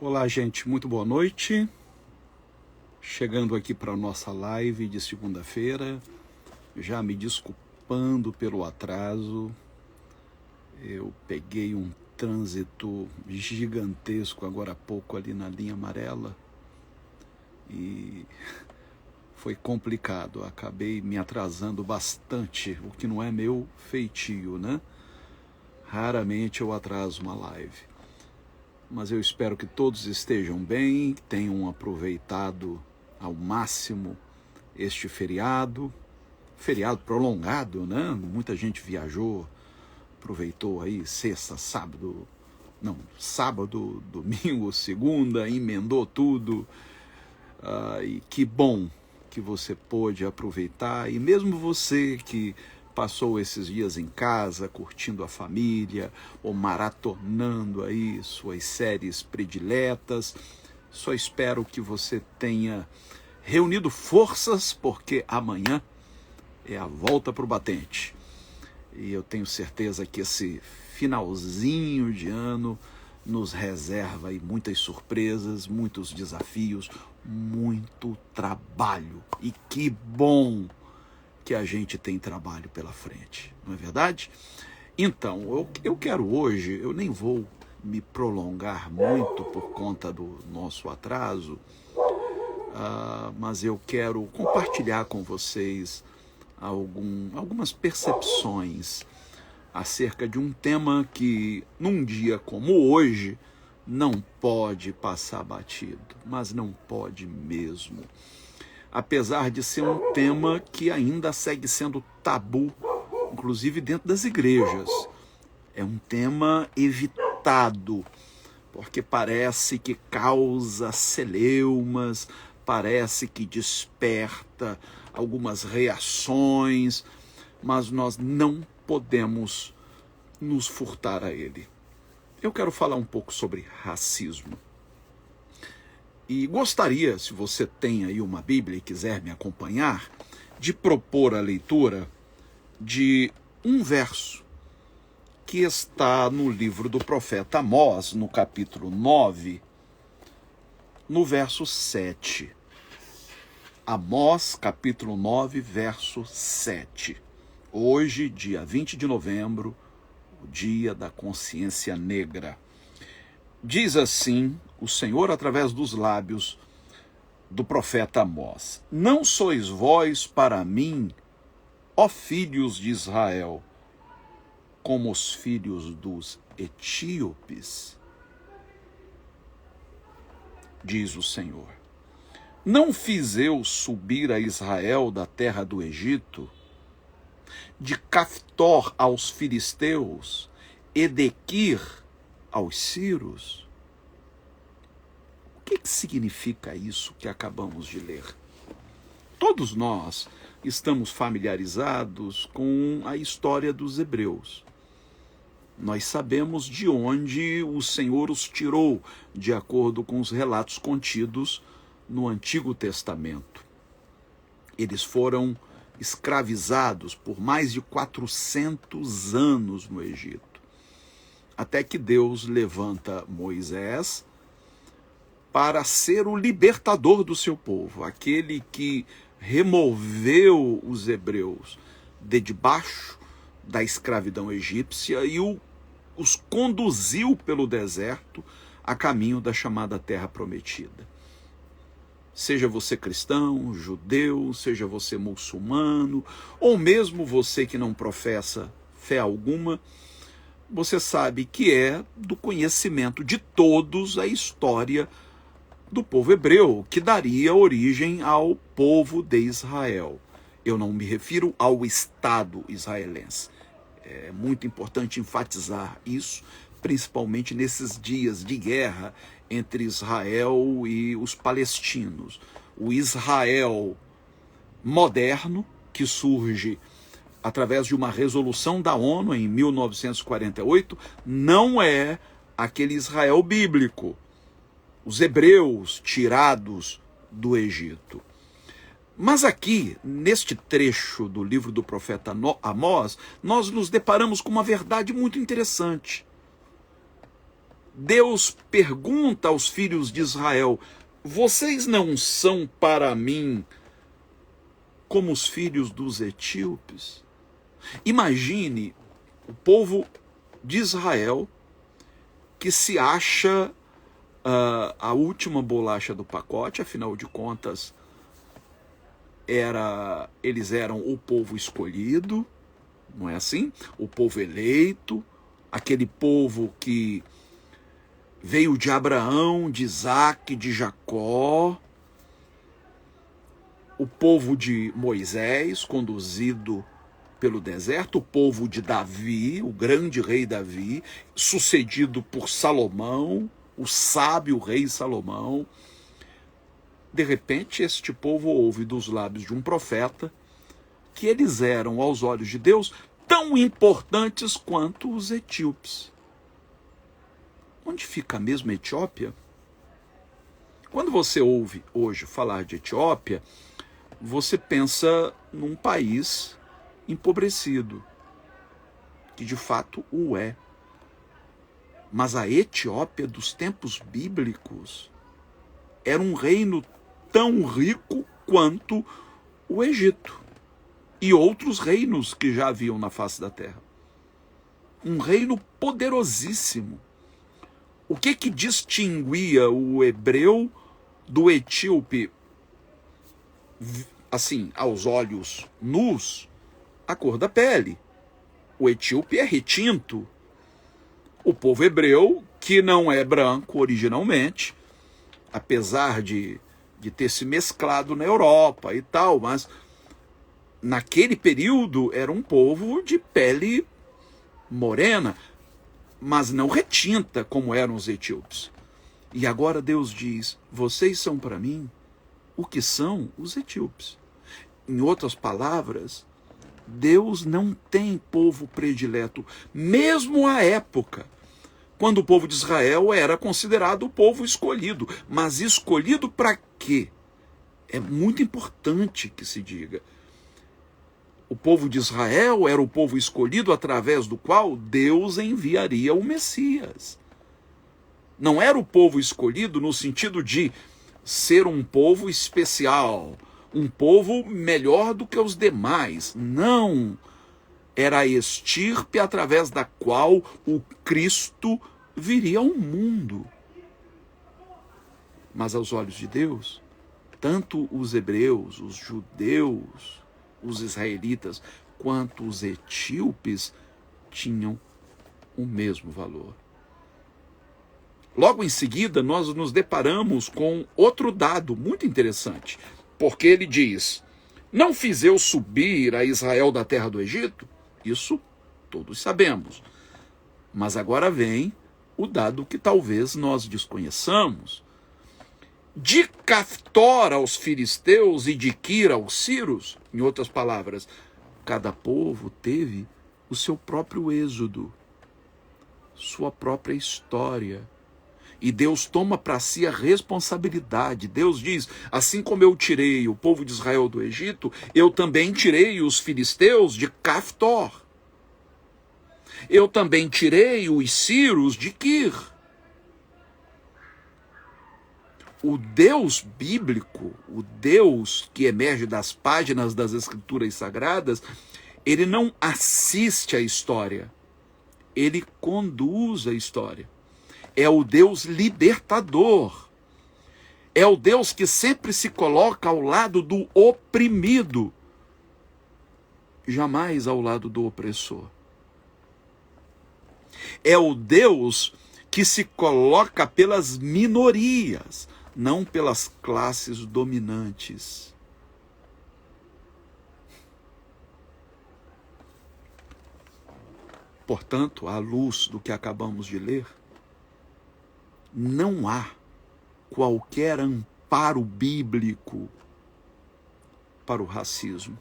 Olá, gente, muito boa noite. Chegando aqui para a nossa live de segunda-feira, já me desculpando pelo atraso. Eu peguei um trânsito gigantesco agora há pouco ali na linha amarela e foi complicado. Acabei me atrasando bastante, o que não é meu feitio, né? Raramente eu atraso uma live. Mas eu espero que todos estejam bem, que tenham aproveitado ao máximo este feriado prolongado, né? Muita gente viajou, aproveitou aí sexta, sábado, domingo, segunda, emendou tudo. E que bom que você pôde aproveitar, e mesmo você que passou esses dias em casa, curtindo a família, ou maratonando aí suas séries prediletas, só espero que você tenha reunido forças, porque amanhã é a volta para o batente. E eu tenho certeza que esse finalzinho de ano nos reserva aí muitas surpresas, muitos desafios, muito trabalho. E que bom que a gente tem trabalho pela frente, não é verdade? Então, eu quero hoje, eu nem vou me prolongar muito por conta do nosso atraso, mas eu quero compartilhar com vocês algumas percepções acerca de um tema que, num dia como hoje, não pode passar batido, mas não pode mesmo. Apesar de ser um tema que ainda segue sendo tabu, inclusive dentro das igrejas. É um tema evitado, porque parece que causa celeumas, parece que desperta algumas reações, mas nós não podemos nos furtar a ele. Eu quero falar um pouco sobre racismo. E gostaria, se você tem aí uma Bíblia e quiser me acompanhar, de propor a leitura de um verso que está no livro do profeta Amós, no capítulo 9, no verso 7. Amós, capítulo 9, verso 7. Hoje, dia 20 de novembro, o dia da consciência negra. Diz assim o Senhor através dos lábios do profeta Amós: Não sois vós para mim, ó filhos de Israel, como os filhos dos etíopes, diz o Senhor. Não fiz eu subir a Israel da terra do Egito, de Caftor aos filisteus, e de Quir aos sírios? O que significa isso que acabamos de ler? Todos nós estamos familiarizados com a história dos hebreus. Nós sabemos de onde o Senhor os tirou, de acordo com os relatos contidos no Antigo Testamento. Eles foram escravizados por mais de 400 anos no Egito, até que Deus levanta Moisés para ser o libertador do seu povo, aquele que removeu os hebreus de debaixo da escravidão egípcia e os conduziu pelo deserto a caminho da chamada Terra Prometida. Seja você cristão, judeu, seja você muçulmano, ou mesmo você que não professa fé alguma, você sabe que é do conhecimento de todos a história do povo hebreu, que daria origem ao povo de Israel. Eu não me refiro ao Estado israelense. É muito importante enfatizar isso, principalmente nesses dias de guerra entre Israel e os palestinos. O Israel moderno, que surge através de uma resolução da ONU em 1948, não é aquele Israel bíblico. Os hebreus tirados do Egito. Mas aqui, neste trecho do livro do profeta Amós, nós nos deparamos com uma verdade muito interessante. Deus pergunta aos filhos de Israel: vocês não são para mim como os filhos dos etíopes? Imagine o povo de Israel que se acha a última bolacha do pacote, afinal de contas, eles eram o povo escolhido, não é assim? O povo eleito, aquele povo que veio de Abraão, de Isaac, de Jacó, o povo de Moisés, conduzido pelo deserto, o povo de Davi, o grande rei Davi, sucedido por Salomão, o sábio rei Salomão. De repente, este povo ouve dos lábios de um profeta que eles eram, aos olhos de Deus, tão importantes quanto os etíopes. Onde fica a mesma Etiópia? Quando você ouve hoje falar de Etiópia, você pensa num país empobrecido, que de fato o é. Mas a Etiópia dos tempos bíblicos era um reino tão rico quanto o Egito e outros reinos que já haviam na face da terra. Um reino poderosíssimo. O que distinguia o hebreu do etíope, assim, aos olhos nus? A cor da pele. O etíope é retinto. O povo hebreu, que não é branco originalmente, apesar de ter se mesclado na Europa e tal, mas naquele período era um povo de pele morena, mas não retinta como eram os etíopes. E agora Deus diz: vocês são para mim o que são os etíopes. Em outras palavras, Deus não tem povo predileto, mesmo à época, quando o povo de Israel era considerado o povo escolhido. Mas escolhido para quê? É muito importante que se diga. O povo de Israel era o povo escolhido através do qual Deus enviaria o Messias. Não era o povo escolhido no sentido de ser um povo especial, um povo melhor do que os demais. Não. Era a estirpe através da qual o Cristo viria ao mundo. Mas aos olhos de Deus, tanto os hebreus, os judeus, os israelitas, quanto os etíopes tinham o mesmo valor. Logo em seguida, nós nos deparamos com outro dado muito interessante, porque ele diz: não fiz eu subir a Israel da terra do Egito? Isso todos sabemos. Mas agora vem o dado que talvez nós desconheçamos. De Caftor aos filisteus e de Quir aos sírios, em outras palavras, cada povo teve o seu próprio êxodo, sua própria história. E Deus toma para si a responsabilidade. Deus diz: assim como eu tirei o povo de Israel do Egito, eu também tirei os filisteus de Caftor. Eu também tirei os sírios de Quir. O Deus bíblico, o Deus que emerge das páginas das Escrituras Sagradas, ele não assiste à história, ele conduz a história. É o Deus libertador. É o Deus que sempre se coloca ao lado do oprimido, jamais ao lado do opressor. É o Deus que se coloca pelas minorias, não pelas classes dominantes. Portanto, à luz do que acabamos de ler, não há qualquer amparo bíblico para o racismo.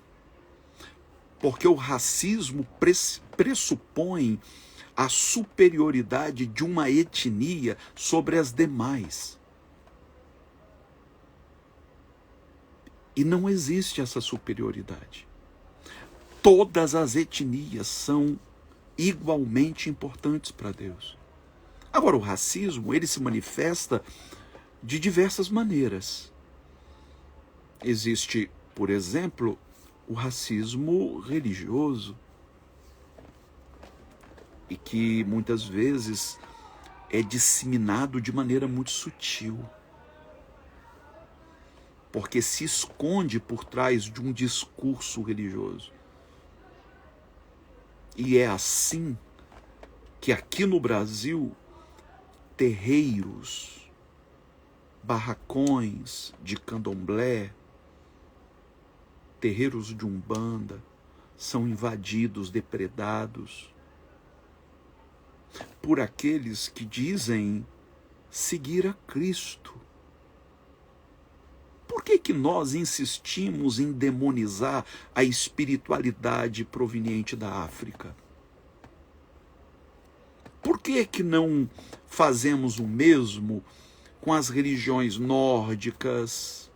Porque o racismo pressupõe a superioridade de uma etnia sobre as demais. E não existe essa superioridade. Todas as etnias são igualmente importantes para Deus. Agora, o racismo, ele se manifesta de diversas maneiras. Existe, por exemplo, o racismo religioso, e que muitas vezes é disseminado de maneira muito sutil, porque se esconde por trás de um discurso religioso. E é assim que aqui no Brasil, terreiros, barracões de candomblé, terreiros de umbanda, são invadidos, depredados por aqueles que dizem seguir a Cristo. Por que nós insistimos em demonizar a espiritualidade proveniente da África? Por que não fazemos o mesmo com as religiões nórdicas,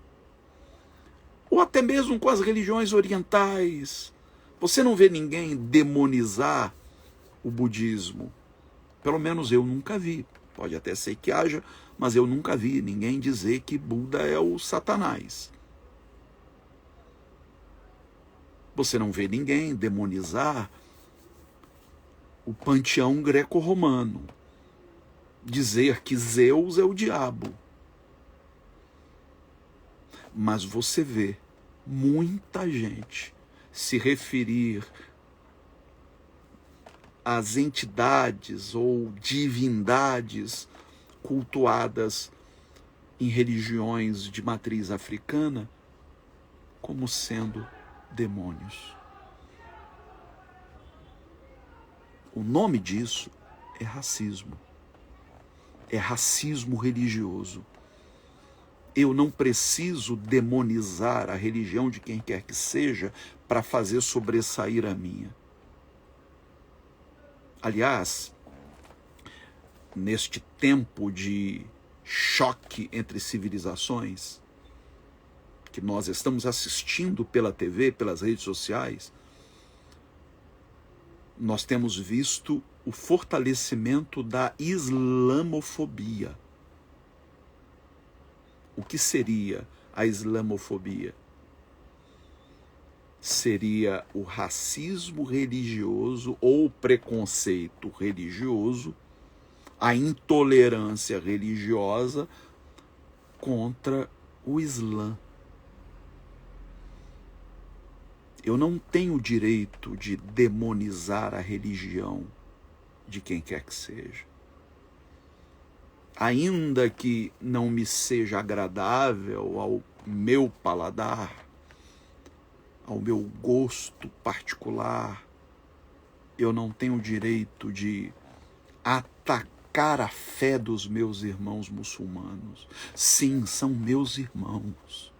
ou até mesmo com as religiões orientais? Você não vê ninguém demonizar o budismo. Pelo menos eu nunca vi. Pode até ser que haja, mas eu nunca vi ninguém dizer que Buda é o Satanás. Você não vê ninguém demonizar o panteão greco-romano, dizer que Zeus é o diabo. Mas você vê muita gente se referir às entidades ou divindades cultuadas em religiões de matriz africana como sendo demônios. O nome disso é racismo. É racismo religioso. Eu não preciso demonizar a religião de quem quer que seja para fazer sobressair a minha. Aliás, neste tempo de choque entre civilizações, que nós estamos assistindo pela TV, pelas redes sociais, nós temos visto o fortalecimento da islamofobia. O que seria a islamofobia? Seria o racismo religioso ou preconceito religioso, a intolerância religiosa contra o Islã. Eu não tenho o direito de demonizar a religião de quem quer que seja. Ainda que não me seja agradável ao meu paladar, ao meu gosto particular, eu não tenho o direito de atacar a fé dos meus irmãos muçulmanos. Sim, são meus irmãos.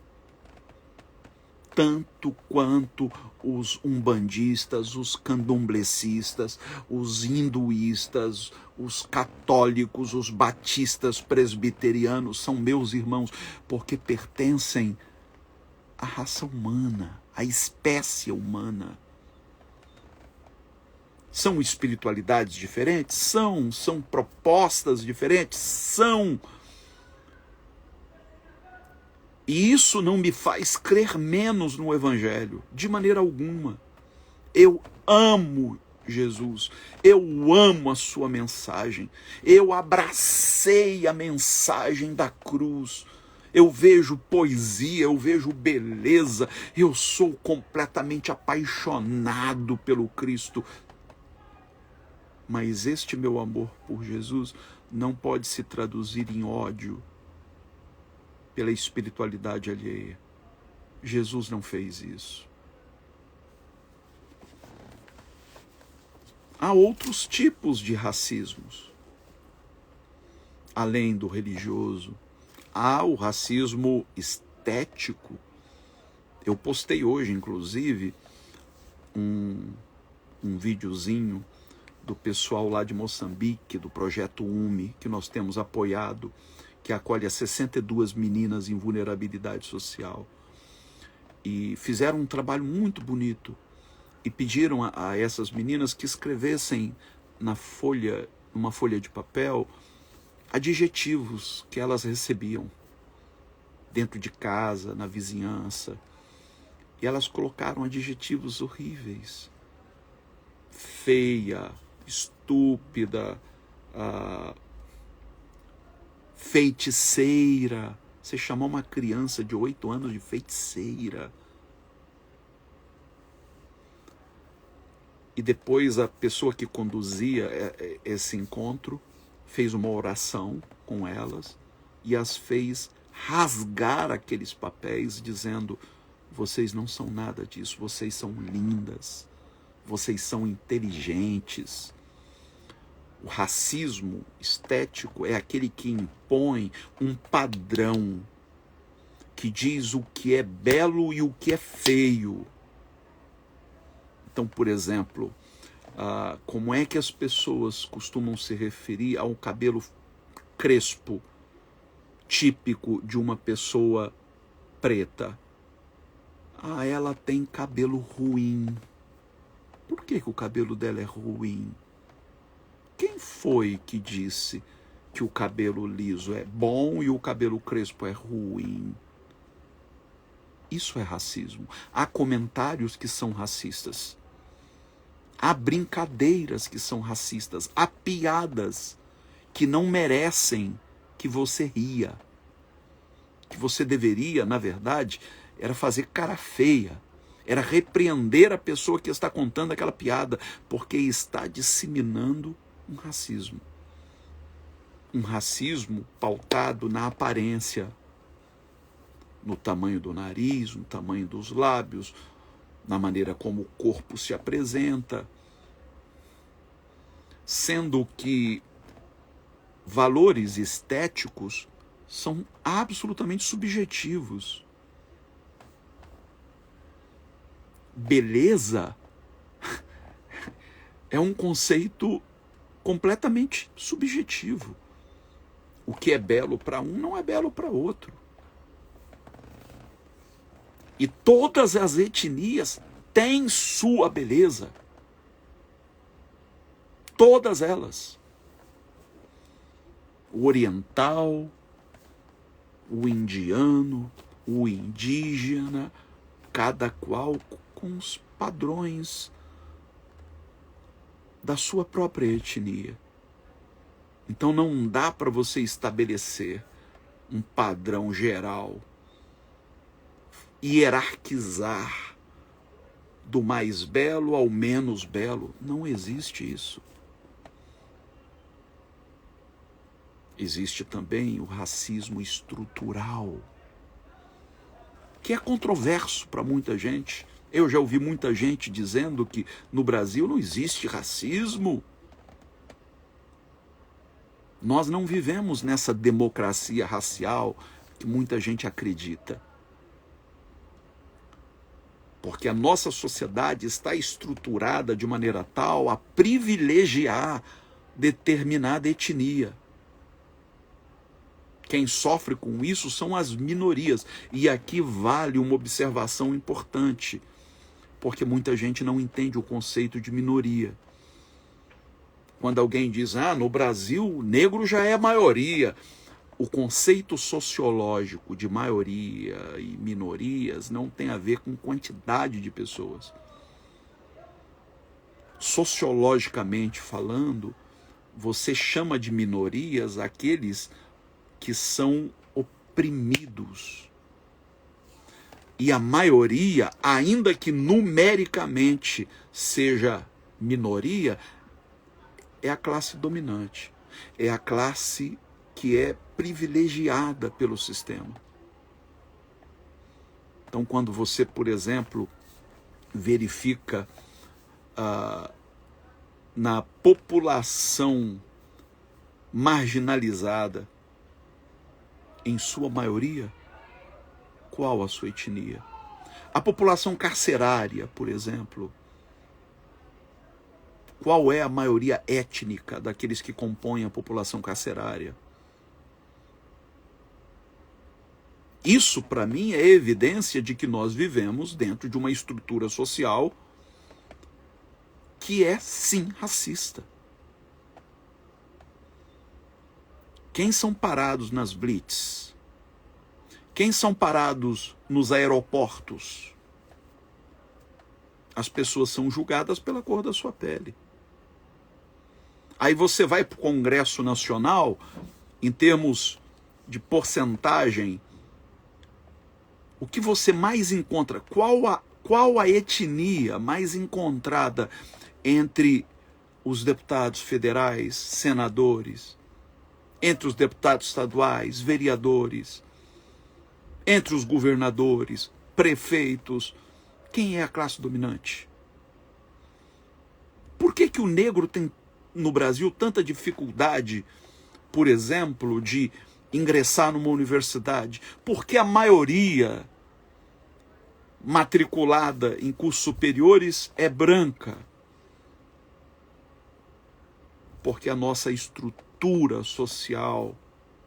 Tanto quanto os umbandistas, os candomblecistas, os hinduístas, os católicos, os batistas, presbiterianos, são meus irmãos, porque pertencem à raça humana, à espécie humana. São espiritualidades diferentes? São propostas diferentes? São. E isso não me faz crer menos no Evangelho, de maneira alguma. Eu amo Jesus, eu amo a sua mensagem, eu abracei a mensagem da cruz, eu vejo poesia, eu vejo beleza, eu sou completamente apaixonado pelo Cristo. Mas este meu amor por Jesus não pode se traduzir em ódio pela espiritualidade alheia. Jesus não fez isso. Há outros tipos de racismos. Além do religioso, há o racismo estético. Eu postei hoje, inclusive, um videozinho do pessoal lá de Moçambique, do projeto UME, que nós temos apoiado, que acolhe as 62 meninas em vulnerabilidade social. E fizeram um trabalho muito bonito e pediram a essas meninas que escrevessem na folha numa folha de papel, adjetivos que elas recebiam dentro de casa, na vizinhança. E elas colocaram adjetivos horríveis. Feia, estúpida, feiticeira. Você chamar uma criança de 8 anos de feiticeira. E depois a pessoa que conduzia esse encontro fez uma oração com elas e as fez rasgar aqueles papéis dizendo: vocês não são nada disso, vocês são lindas, vocês são inteligentes. O racismo estético é aquele que impõe um padrão, que diz o que é belo e o que é feio. Então, por exemplo, como é que as pessoas costumam se referir ao cabelo crespo, típico de uma pessoa preta? Ela tem cabelo ruim. Por que o cabelo dela é ruim? Quem foi que disse que o cabelo liso é bom e o cabelo crespo é ruim? Isso é racismo. Há comentários que são racistas. Há brincadeiras que são racistas. Há piadas que não merecem que você ria. Que você deveria, na verdade, era fazer cara feia. Era repreender a pessoa que está contando aquela piada, porque está disseminando um racismo. Um racismo pautado na aparência, no tamanho do nariz, no tamanho dos lábios, na maneira como o corpo se apresenta, sendo que valores estéticos são absolutamente subjetivos. Beleza é um conceito completamente subjetivo. O que é belo para um não é belo para outro. E todas as etnias têm sua beleza. Todas elas. O oriental, o indiano, o indígena, cada qual com os padrões da sua própria etnia. Então não dá para você estabelecer um padrão geral, hierarquizar do mais belo ao menos belo. Não existe isso. Existe também o racismo estrutural, que é controverso para muita gente. Eu já ouvi muita gente dizendo que no Brasil não existe racismo. Nós não vivemos nessa democracia racial que muita gente acredita. Porque a nossa sociedade está estruturada de maneira tal a privilegiar determinada etnia. Quem sofre com isso são as minorias. E aqui vale uma observação importante, porque muita gente não entende o conceito de minoria. Quando alguém diz, no Brasil o negro já é a maioria. O conceito sociológico de maioria e minorias não tem a ver com quantidade de pessoas. Sociologicamente falando, você chama de minorias aqueles que são oprimidos. E a maioria, ainda que numericamente seja minoria, é a classe dominante. É a classe que é privilegiada pelo sistema. Então, quando você, por exemplo, verifica na população marginalizada, em sua maioria, qual a sua etnia? A população carcerária, por exemplo, qual é a maioria étnica daqueles que compõem a população carcerária? Isso, para mim, é evidência de que nós vivemos dentro de uma estrutura social que é, sim, racista. Quem são parados nas blitz? Quem são parados nos aeroportos? As pessoas são julgadas pela cor da sua pele. Aí você vai para o Congresso Nacional, em termos de porcentagem, o que você mais encontra? Qual a etnia mais encontrada entre os deputados federais, senadores, entre os deputados estaduais, vereadores, entre os governadores, prefeitos? Quem é a classe dominante? Por que o negro tem, no Brasil, tanta dificuldade, por exemplo, de ingressar numa universidade? Porque a maioria matriculada em cursos superiores é branca. Porque a nossa estrutura social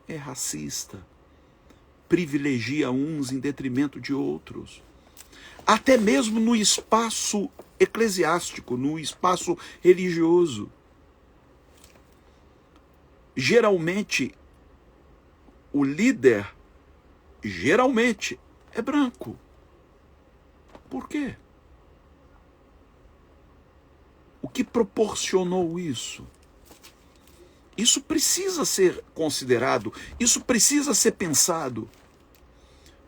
é racista. Privilegia uns em detrimento de outros. Até mesmo no espaço eclesiástico, no espaço religioso. Geralmente, o líder, geralmente, é branco. Por quê? O que proporcionou isso? Isso precisa ser considerado, isso precisa ser pensado.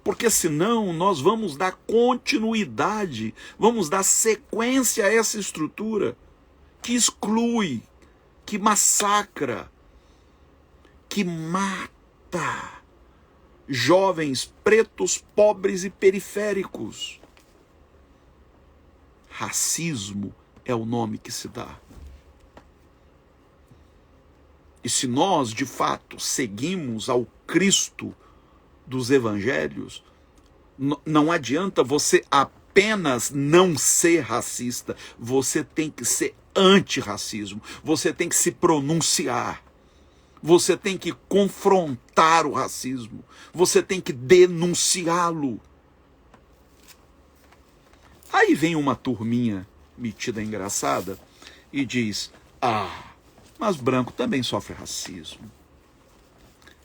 Porque senão nós vamos dar continuidade, vamos dar sequência a essa estrutura que exclui, que massacra, que mata jovens pretos, pobres e periféricos. Racismo é o nome que se dá. E se nós, de fato, seguimos ao Cristo dos evangelhos, não adianta você apenas não ser racista, você tem que ser antirracismo, você tem que se pronunciar, você tem que confrontar o racismo, você tem que denunciá-lo. Aí vem uma turminha metida engraçada e diz: mas branco também sofre racismo.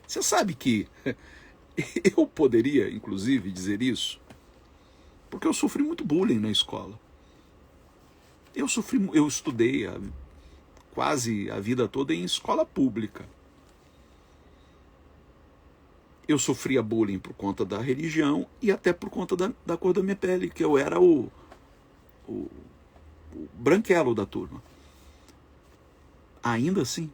Você sabe que eu poderia, inclusive, dizer isso, porque eu sofri muito bullying na escola. Eu estudei quase a vida toda em escola pública. Eu sofria bullying por conta da religião e até por conta da cor da minha pele, que eu era o branquelo da turma. Ainda assim,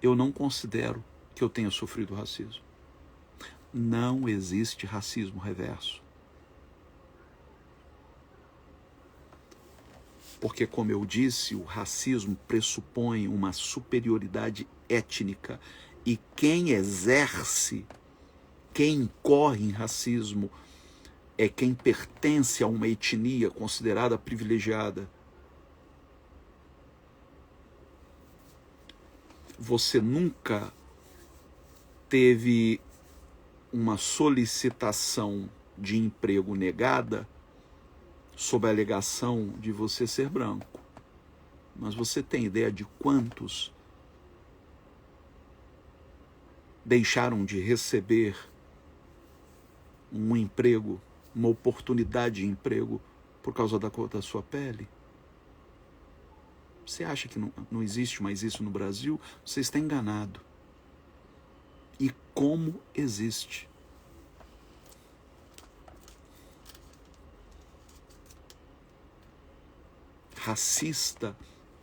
eu não considero que eu tenha sofrido racismo. Não existe racismo reverso. Porque, como eu disse, o racismo pressupõe uma superioridade étnica. E quem exerce, quem incorre em racismo, é quem pertence a uma etnia considerada privilegiada. Você nunca teve uma solicitação de emprego negada sob a alegação de você ser branco. Mas você tem ideia de quantos deixaram de receber um emprego, uma oportunidade de emprego por causa da cor da sua pele? Você acha que não existe mais isso no Brasil? Você está enganado. E como existe? Racista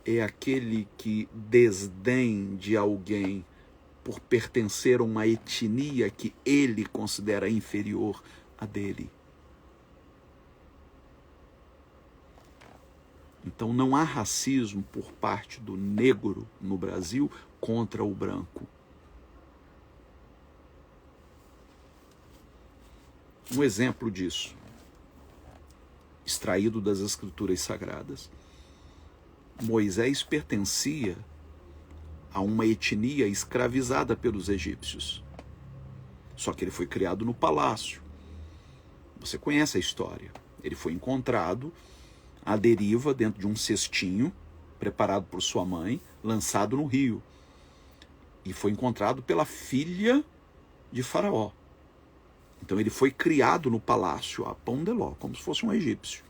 é aquele que desdém de alguém por pertencer a uma etnia que ele considera inferior à dele. Então não há racismo por parte do negro no Brasil contra o branco. Um exemplo disso, extraído das Escrituras Sagradas. Moisés pertencia a uma etnia escravizada pelos egípcios. Só que ele foi criado no palácio. Você conhece a história. Ele foi encontrado à deriva dentro de um cestinho, preparado por sua mãe, lançado no rio. e foi encontrado pela filha de Faraó. Então ele foi criado no palácio, a pão de ló, como se fosse um egípcio.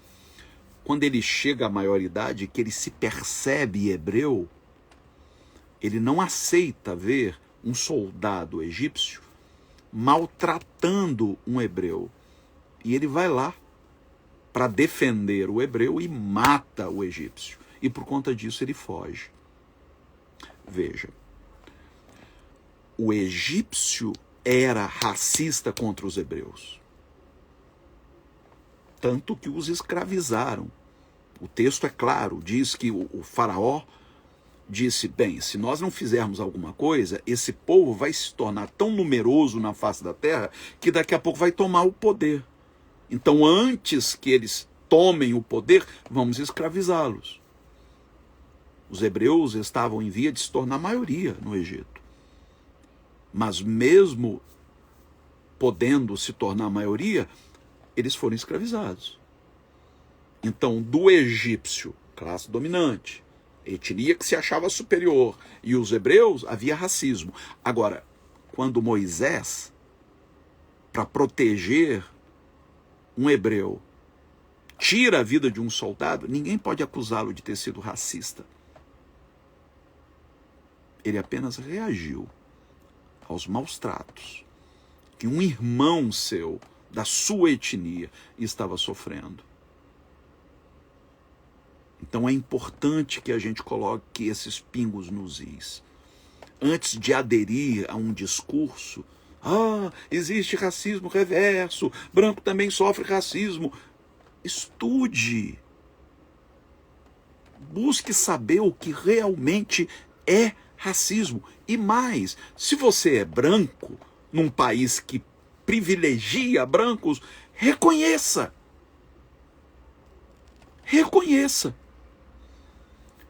Quando ele chega à maioridade, que ele se percebe hebreu, ele não aceita ver um soldado egípcio maltratando um hebreu. E ele vai lá para defender o hebreu e mata o egípcio. E por conta disso ele foge. Veja, o egípcio era racista contra os hebreus. Tanto que os escravizaram. O texto é claro, diz que o faraó disse, bem, se nós não fizermos alguma coisa, esse povo vai se tornar tão numeroso na face da terra que daqui a pouco vai tomar o poder. Então, antes que eles tomem o poder, vamos escravizá-los. Os hebreus estavam em via de se tornar maioria no Egito. Mas mesmo podendo se tornar maioria, eles foram escravizados. Então, do egípcio, classe dominante, etnia que se achava superior, e os hebreus, havia racismo. Agora, quando Moisés, para proteger um hebreu, tira a vida de um soldado, ninguém pode acusá-lo de ter sido racista. Ele apenas reagiu aos maus tratos que um irmão seu, da sua etnia, estava sofrendo. Então é importante que a gente coloque esses pingos nos is. Antes de aderir a um discurso, existe racismo reverso, branco também sofre racismo. Estude. Busque saber o que realmente é racismo. E mais, se você é branco, num país que privilegia brancos, reconheça. Reconheça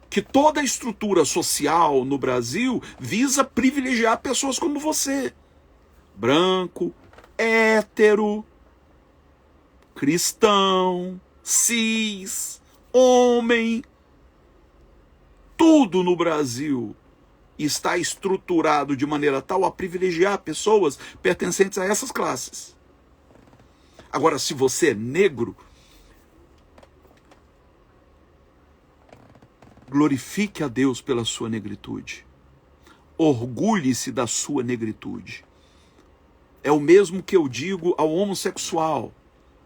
que toda a estrutura social no Brasil visa privilegiar pessoas como você. Branco, hétero, cristão, cis, homem. Tudo no Brasil está estruturado de maneira tal a privilegiar pessoas pertencentes a essas classes. Agora, se você é negro, glorifique a Deus pela sua negritude. Orgulhe-se da sua negritude. É o mesmo que eu digo ao homossexual.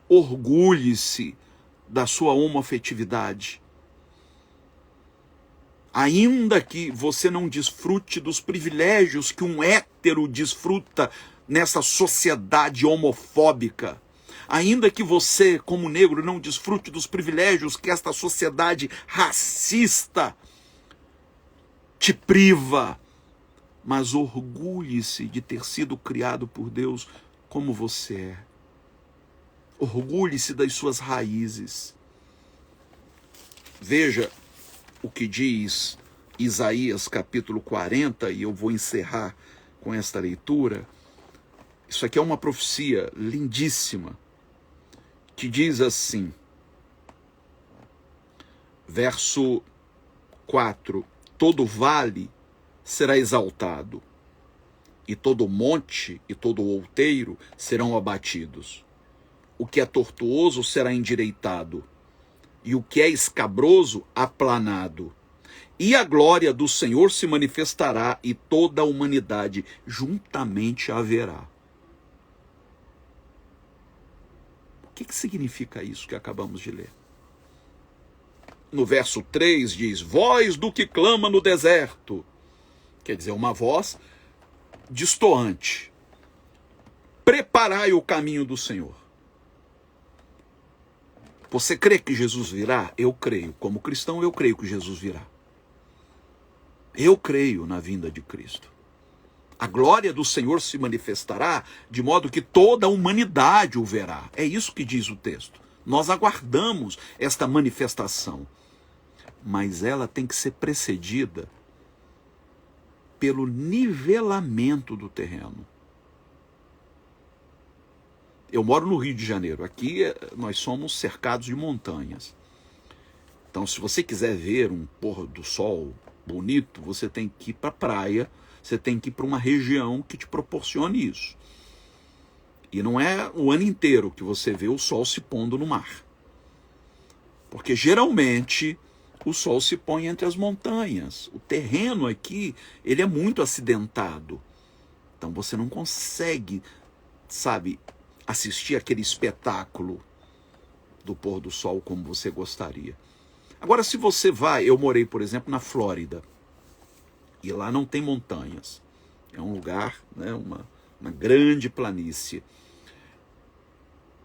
Orgulhe-se da sua homoafetividade. Ainda que você não desfrute dos privilégios que um hétero desfruta nessa sociedade homofóbica, ainda que você, como negro, não desfrute dos privilégios que esta sociedade racista te priva, mas orgulhe-se de ter sido criado por Deus como você é. Orgulhe-se das suas raízes. Veja o que diz Isaías capítulo 40, e eu vou encerrar com esta leitura. Isso aqui é uma profecia lindíssima, que diz assim, verso 4, todo vale será exaltado, e todo monte e todo outeiro serão abatidos. O que é tortuoso será endireitado, e o que é escabroso aplanado. E a glória do Senhor se manifestará, e toda a humanidade juntamente a verá. O que significa isso que acabamos de ler? No verso 3 diz, voz do que clama no deserto. Quer dizer, uma voz destoante. Preparai o caminho do Senhor. Você crê que Jesus virá? Eu creio. Como cristão, eu creio que Jesus virá. Eu creio na vinda de Cristo. A glória do Senhor se manifestará de modo que toda a humanidade o verá. É isso que diz o texto. Nós aguardamos esta manifestação. Mas ela tem que ser precedida pelo nivelamento do terreno. Eu moro no Rio de Janeiro. Aqui nós somos cercados de montanhas. Então, se você quiser ver um pôr do sol bonito, você tem que ir para a praia. Você tem que ir para uma região que te proporcione isso. E não é o ano inteiro que você vê o sol se pondo no mar. Porque geralmente o sol se põe entre as montanhas. O terreno aqui, ele é muito acidentado. Então você não consegue, sabe, assistir aquele espetáculo do pôr do sol como você gostaria. Agora, se você vai, eu morei, por exemplo, na Flórida, e lá não tem montanhas. É um lugar, né, uma grande planície.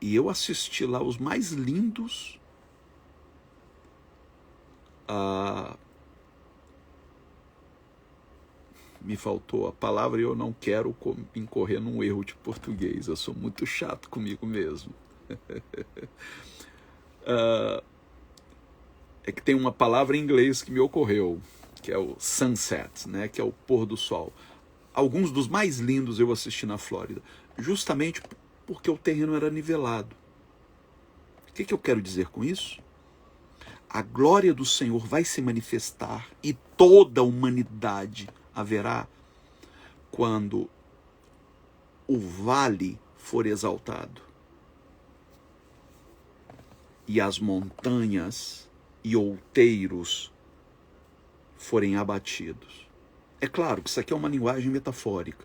E eu assisti lá os mais lindos me faltou a palavra e eu não quero incorrer num erro de português. Eu sou muito chato comigo mesmo. É que tem uma palavra em inglês que me ocorreu, que é o sunset, né, que é o pôr do sol. Alguns dos mais lindos eu assisti na Flórida, justamente porque o terreno era nivelado. O que eu quero dizer com isso? A glória do Senhor vai se manifestar e toda a humanidade haverá quando o vale for exaltado e as montanhas e outeiros forem abatidos. É claro que isso aqui é uma linguagem metafórica.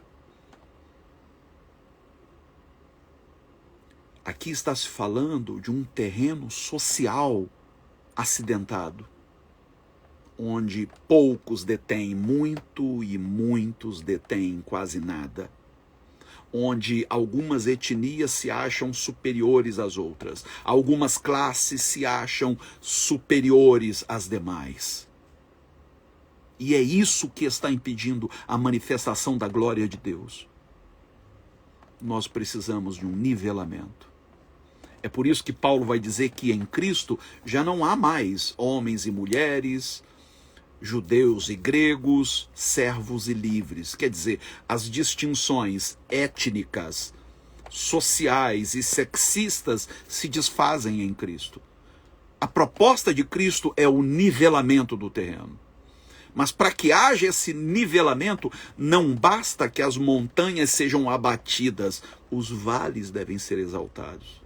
Aqui está se falando de um terreno social acidentado, onde poucos detêm muito e muitos detêm quase nada, onde algumas etnias se acham superiores às outras, algumas classes se acham superiores às demais. E é isso que está impedindo a manifestação da glória de Deus. Nós precisamos de um nivelamento. É por isso que Paulo vai dizer que em Cristo já não há mais homens e mulheres, judeus e gregos, servos e livres. Quer dizer, as distinções étnicas, sociais e sexistas se desfazem em Cristo. A proposta de Cristo é o nivelamento do terreno. Mas para que haja esse nivelamento, não basta que as montanhas sejam abatidas, os vales devem ser exaltados.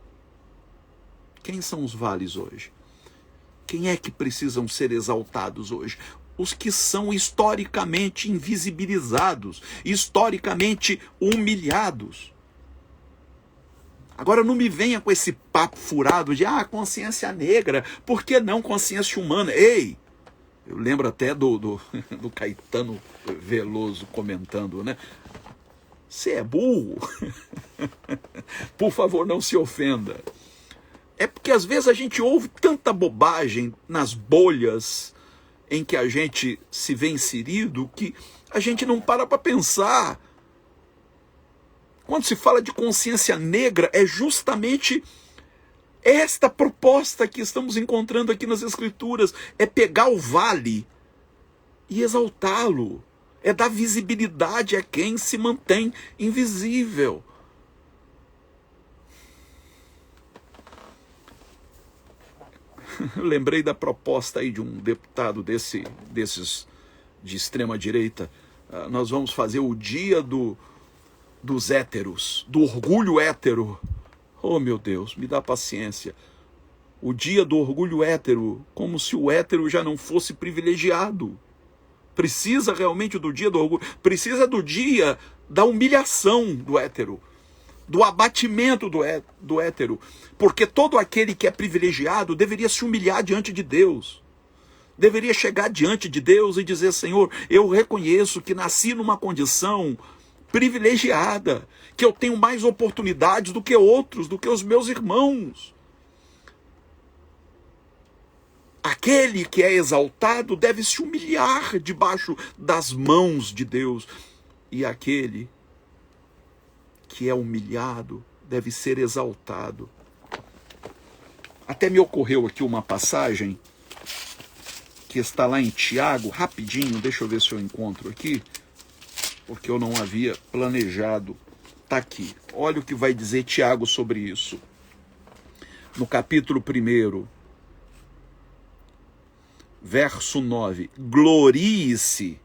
Quem são os vales hoje? Quem é que precisam ser exaltados hoje? Os que são historicamente invisibilizados, historicamente humilhados. Agora não me venha com esse papo furado de consciência negra, por que não consciência humana? Ei! Eu lembro até do Caetano Veloso comentando, né? Você é burro? Por favor, não se ofenda. É porque às vezes a gente ouve tanta bobagem nas bolhas em que a gente se vê inserido que a gente não para pensar. Quando se fala de consciência negra, é justamente esta proposta que estamos encontrando aqui nas Escrituras, é pegar o vale e exaltá-lo, é dar visibilidade a quem se mantém invisível. Eu lembrei da proposta aí de um deputado desses de extrema direita. Nós vamos fazer o dia dos héteros, do orgulho hétero. Oh, meu Deus, me dá paciência. O dia do orgulho hétero, como se o hétero já não fosse privilegiado. Precisa realmente do dia do orgulho, precisa do dia da humilhação do hétero, do abatimento do hétero, porque todo aquele que é privilegiado deveria se humilhar diante de Deus. Deveria chegar diante de Deus e dizer: Senhor, eu reconheço que nasci numa condição privilegiada, que eu tenho mais oportunidades do que outros, do que os meus irmãos. Aquele que é exaltado deve se humilhar debaixo das mãos de Deus, e aquele que é humilhado deve ser exaltado. Até me ocorreu aqui uma passagem que está lá em Tiago, rapidinho, deixa eu ver se eu encontro aqui, porque eu não havia planejado. Está aqui. Olha o que vai dizer Tiago sobre isso. No capítulo 1, verso 9. Glorie-se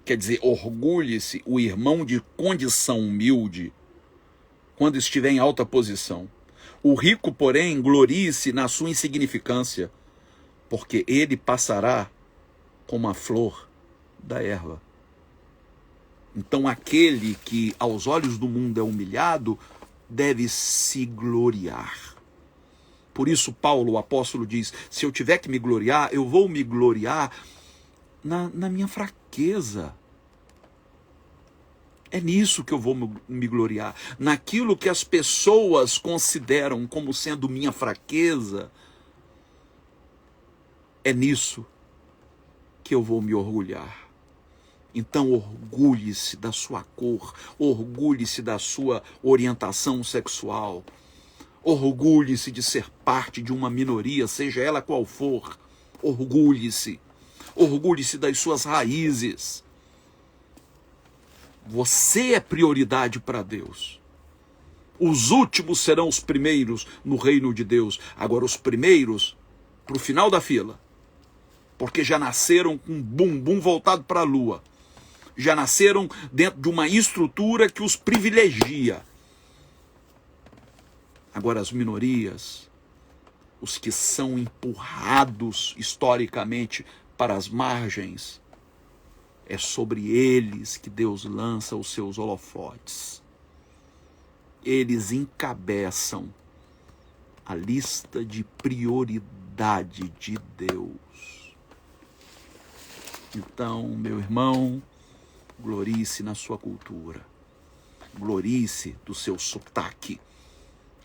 Quer dizer, orgulhe-se o irmão de condição humilde quando estiver em alta posição. O rico, porém, glorie-se na sua insignificância, porque ele passará como a flor da erva. Então aquele que aos olhos do mundo é humilhado deve se gloriar. Por isso Paulo, o apóstolo, diz: se eu tiver que me gloriar, eu vou me gloriar na minha fraqueza. É nisso que eu vou me gloriar. Naquilo que as pessoas consideram como sendo minha fraqueza. É nisso que eu vou me orgulhar. Então orgulhe-se da sua cor, orgulhe-se da sua orientação sexual, orgulhe-se de ser parte de uma minoria, seja ela qual for. Orgulhe-se das suas raízes. Você é prioridade para Deus. Os últimos serão os primeiros no reino de Deus. Agora os primeiros para o final da fila, porque já nasceram com um bumbum voltado para a lua. Já nasceram dentro de uma estrutura que os privilegia. Agora as minorias, os que são empurrados historicamente para as margens, é sobre eles que Deus lança os seus holofotes. Eles encabeçam a lista de prioridade de Deus. Então, meu irmão, glorie-se na sua cultura. Glorie-se do seu sotaque.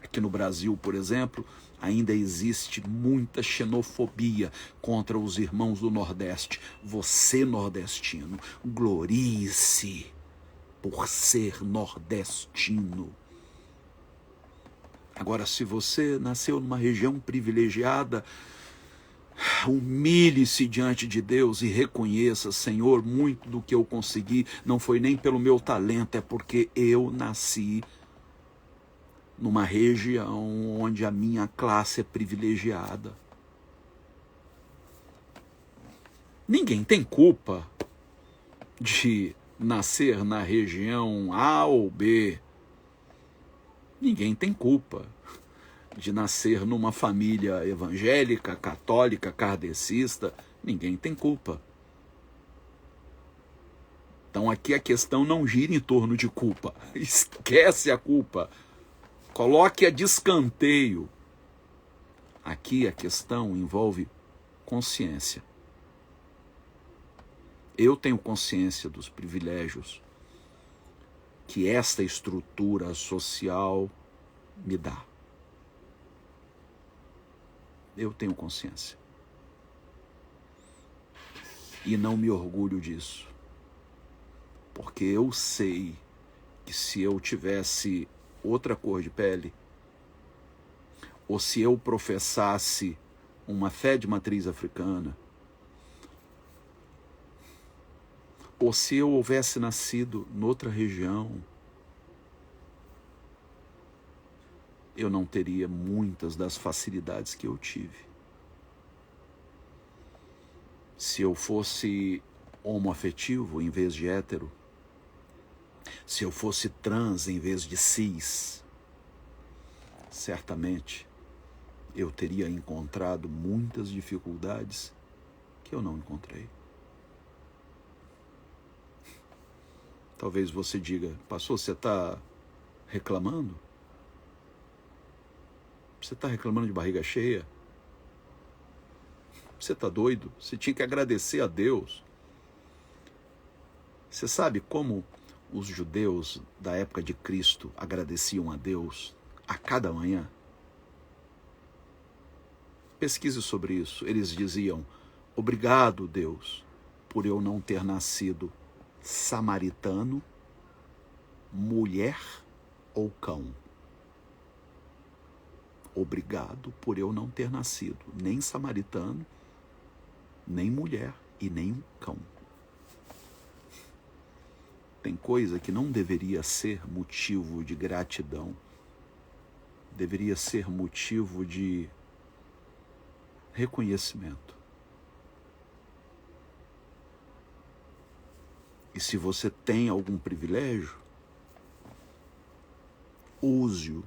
Aqui no Brasil, por exemplo, ainda existe muita xenofobia contra os irmãos do Nordeste. Você, nordestino, glorie-se por ser nordestino. Agora, se você nasceu numa região privilegiada, humilhe-se diante de Deus e reconheça: Senhor, muito do que eu consegui não foi nem pelo meu talento, é porque eu nasci numa região onde a minha classe é privilegiada. Ninguém tem culpa de nascer na região A ou B. Ninguém tem culpa de nascer numa família evangélica, católica, kardecista. Ninguém tem culpa. Então aqui a questão não gira em torno de culpa. Esquece a culpa. Coloque-a de escanteio. Aqui a questão envolve consciência. Eu tenho consciência dos privilégios que esta estrutura social me dá. Eu tenho consciência. E não me orgulho disso. Porque eu sei que se eu tivesse outra cor de pele, ou se eu professasse uma fé de matriz africana, ou se eu houvesse nascido noutra região, eu não teria muitas das facilidades que eu tive. Se eu fosse homoafetivo em vez de hétero, se eu fosse trans em vez de cis, certamente eu teria encontrado muitas dificuldades que eu não encontrei. Talvez você diga: pastor, você está reclamando? Você está reclamando de barriga cheia? Você está doido? Você tinha que agradecer a Deus. Você sabe como os judeus da época de Cristo agradeciam a Deus a cada manhã? Pesquise sobre isso. Eles diziam: obrigado, Deus, por eu não ter nascido samaritano, mulher ou cão. Obrigado por eu não ter nascido nem samaritano, nem mulher e nem cão. Tem coisa que não deveria ser motivo de gratidão. Deveria ser motivo de reconhecimento. E se você tem algum privilégio, use-o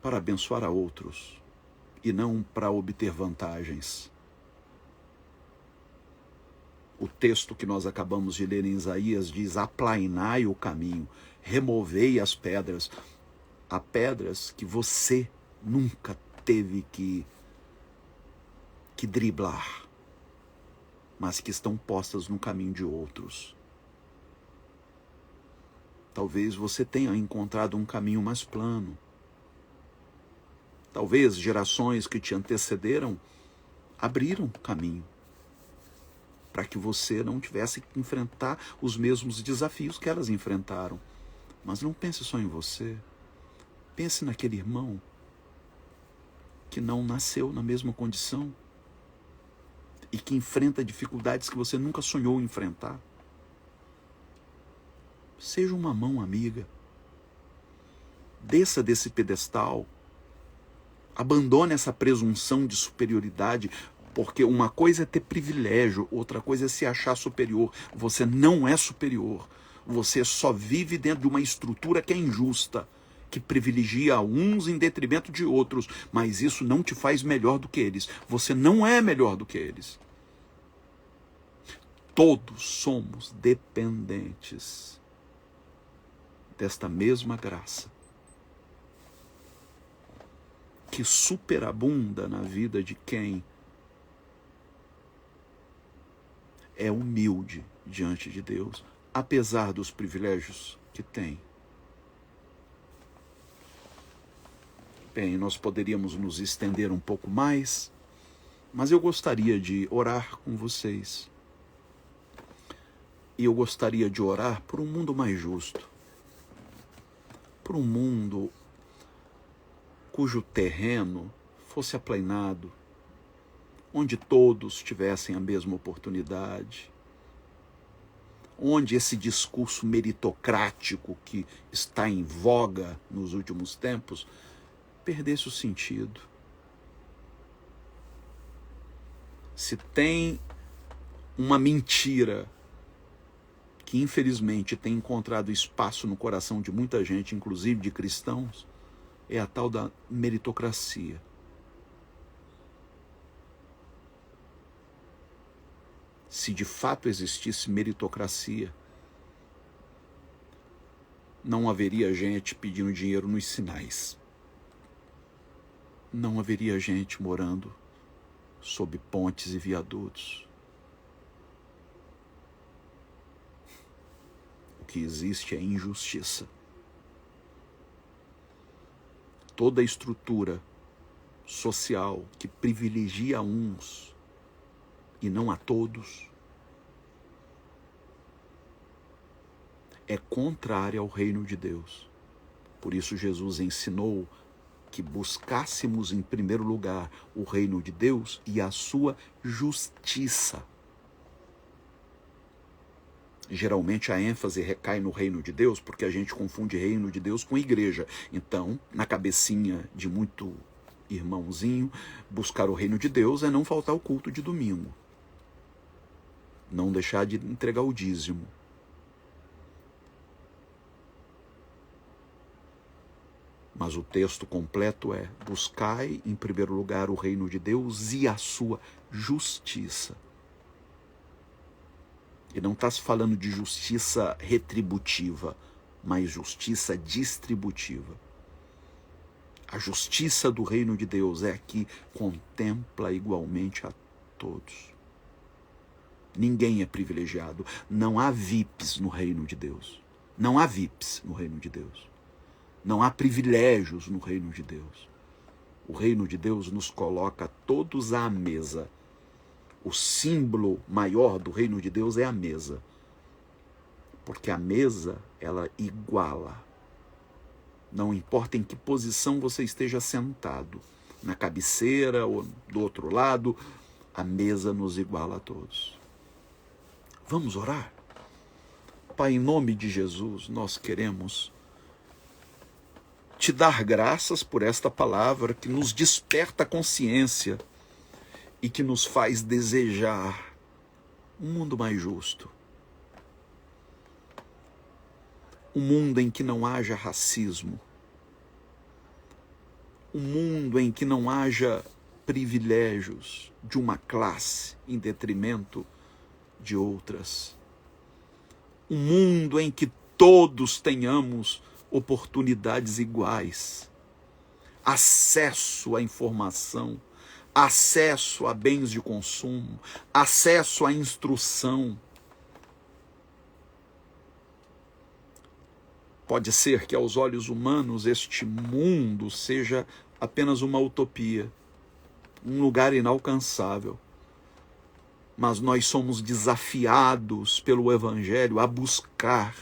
para abençoar a outros e não para obter vantagens. O texto que nós acabamos de ler em Isaías diz: aplainai o caminho, removei as pedras. Há pedras que você nunca teve que driblar, mas que estão postas no caminho de outros. Talvez você tenha encontrado um caminho mais plano. Talvez gerações que te antecederam abriram caminho para que você não tivesse que enfrentar os mesmos desafios que elas enfrentaram. Mas não pense só em você. Pense naquele irmão que não nasceu na mesma condição e que enfrenta dificuldades que você nunca sonhou enfrentar. Seja uma mão amiga. Desça desse pedestal. Abandone essa presunção de superioridade, porque uma coisa é ter privilégio, outra coisa é se achar superior. Você não é superior. Você só vive dentro de uma estrutura que é injusta, que privilegia uns em detrimento de outros, mas isso não te faz melhor do que eles. Você não é melhor do que eles. Todos somos dependentes desta mesma graça que superabunda na vida de quem é humilde diante de Deus, apesar dos privilégios que tem. Bem, nós poderíamos nos estender um pouco mais, mas eu gostaria de orar com vocês. E eu gostaria de orar por um mundo mais justo, por um mundo cujo terreno fosse aplainado, onde todos tivessem a mesma oportunidade, onde esse discurso meritocrático que está em voga nos últimos tempos perdesse o sentido. Se tem uma mentira que infelizmente tem encontrado espaço no coração de muita gente, inclusive de cristãos, é a tal da meritocracia. Se de fato existisse meritocracia, não haveria gente pedindo dinheiro nos sinais. Não haveria gente morando sob pontes e viadutos. O que existe é injustiça. Toda a estrutura social que privilegia uns e não a todos é contrária ao reino de Deus. Por isso Jesus ensinou que buscássemos em primeiro lugar o reino de Deus e a sua justiça. Geralmente a ênfase recai no reino de Deus, porque a gente confunde reino de Deus com igreja. Então, na cabecinha de muito irmãozinho, buscar o reino de Deus é não faltar o culto de domingo. Não deixar de entregar o dízimo. Mas o texto completo é: buscai em primeiro lugar o reino de Deus e a sua justiça. E não está se falando de justiça retributiva, mas justiça distributiva. A justiça do reino de Deus é a que contempla igualmente a todos. Ninguém é privilegiado. Não há VIPs no reino de Deus. Não há VIPs no reino de Deus. Não há privilégios no reino de Deus. O reino de Deus nos coloca todos à mesa. O símbolo maior do reino de Deus é a mesa. Porque a mesa, ela iguala. Não importa em que posição você esteja sentado, na cabeceira ou do outro lado, a mesa nos iguala a todos. Vamos orar? Pai, em nome de Jesus, nós queremos te dar graças por esta palavra que nos desperta a consciência e que nos faz desejar um mundo mais justo. Um mundo em que não haja racismo. Um mundo em que não haja privilégios de uma classe em detrimento de outras. Um mundo em que todos tenhamos oportunidades iguais, acesso à informação, acesso a bens de consumo, acesso à instrução. Pode ser que aos olhos humanos este mundo seja apenas uma utopia, um lugar inalcançável. Mas nós somos desafiados pelo Evangelho a buscar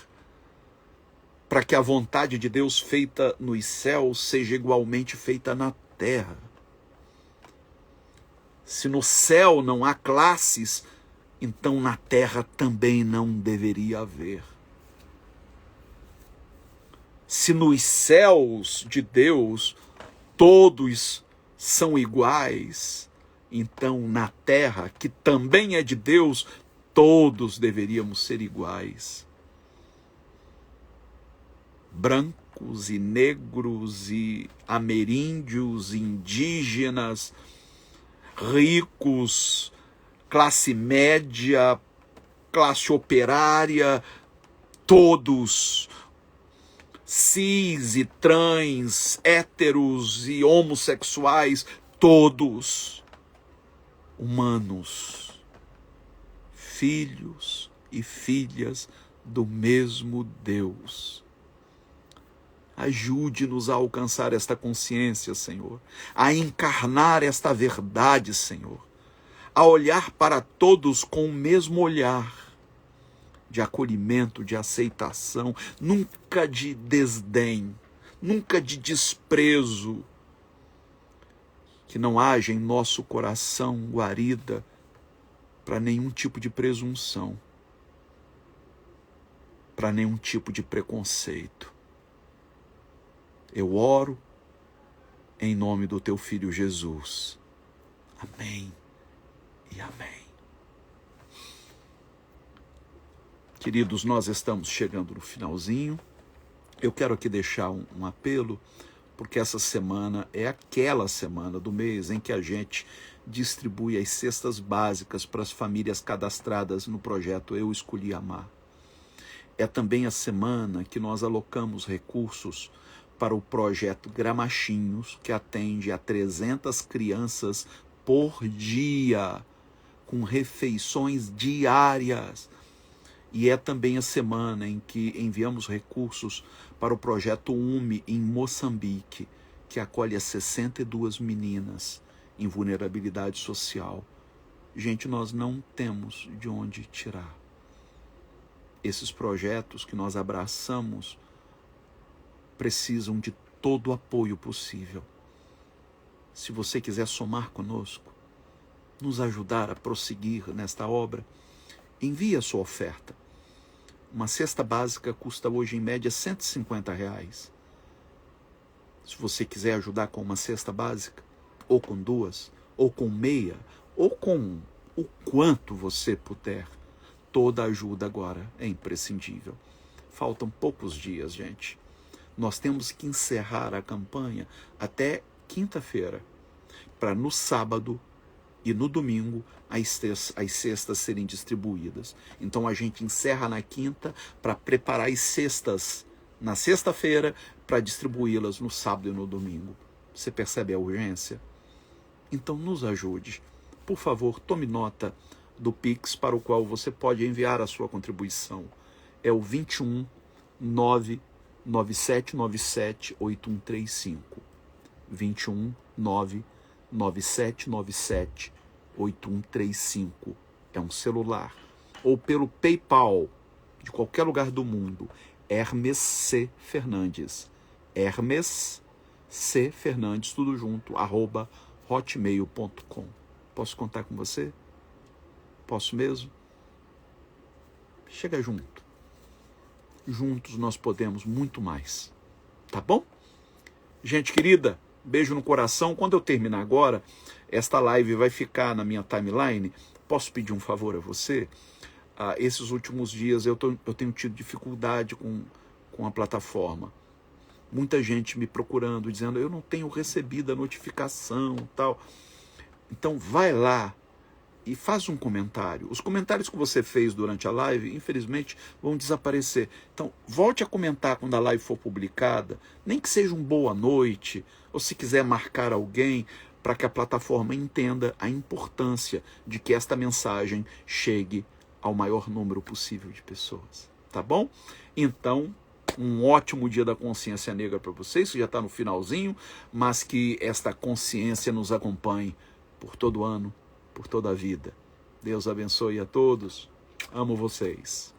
para que a vontade de Deus feita nos céus seja igualmente feita na terra. Se no céu não há classes, então na terra também não deveria haver. Se nos céus de Deus todos são iguais, então na terra, que também é de Deus, todos deveríamos ser iguais. Brancos e negros e ameríndios, indígenas, ricos, classe média, classe operária, todos, cis e trans, héteros e homossexuais, todos humanos, filhos e filhas do mesmo Deus. Ajude-nos a alcançar esta consciência, Senhor, a encarnar esta verdade, Senhor, a olhar para todos com o mesmo olhar de acolhimento, de aceitação, nunca de desdém, nunca de desprezo. Que não haja em nosso coração guarida para nenhum tipo de presunção, para nenhum tipo de preconceito. Eu oro em nome do teu Filho Jesus. Amém e amém. Queridos, nós estamos chegando no finalzinho. Eu quero aqui deixar um apelo, porque essa semana é aquela semana do mês em que a gente distribui as cestas básicas para as famílias cadastradas no projeto Eu Escolhi Amar. É também a semana que nós alocamos recursos para o projeto Gramachinhos, que atende a 300 crianças por dia, com refeições diárias. E é também a semana em que enviamos recursos para o projeto UME em Moçambique, que acolhe as 62 meninas em vulnerabilidade social. Gente, nós não temos de onde tirar. Esses projetos que nós abraçamos precisam de todo o apoio possível. Se você quiser somar conosco, nos ajudar a prosseguir nesta obra, envie a sua oferta. Uma cesta básica custa hoje em média R$150. Se você quiser ajudar com uma cesta básica, ou com duas, ou com meia, ou com o quanto você puder, toda ajuda agora é imprescindível. Faltam poucos dias, gente. Nós temos que encerrar a campanha até quinta-feira, para no sábado e no domingo as cestas serem distribuídas. Então a gente encerra na quinta para preparar as cestas na sexta-feira para distribuí-las no sábado e no domingo. Você percebe a urgência? Então nos ajude. Por favor, tome nota do Pix para o qual você pode enviar a sua contribuição. É o 21 99797 8135. 21 99797 8135. É um celular. Ou pelo PayPal, de qualquer lugar do mundo. Hermes C. Fernandes. Hermes C. Fernandes, tudo junto, @hotmail.com. Posso contar com você? Posso mesmo? Chega junto. Juntos nós podemos muito mais. Tá bom? Gente querida, beijo no coração. Quando eu terminar agora, esta live vai ficar na minha timeline. Posso pedir um favor a você? Esses últimos dias eu tenho tido dificuldade com com a plataforma. Muita gente me procurando, dizendo, eu não tenho recebido a notificação, tal. Então vai lá e faz um comentário. Os comentários que você fez durante a live, infelizmente, vão desaparecer. Então, volte a comentar quando a live for publicada, nem que seja um boa noite, ou se quiser marcar alguém, para que a plataforma entenda a importância de que esta mensagem chegue ao maior número possível de pessoas. Tá bom? Então, um ótimo dia da consciência negra para vocês, que já está no finalzinho, mas que esta consciência nos acompanhe por todo ano, por toda a vida. Deus abençoe a todos. Amo vocês.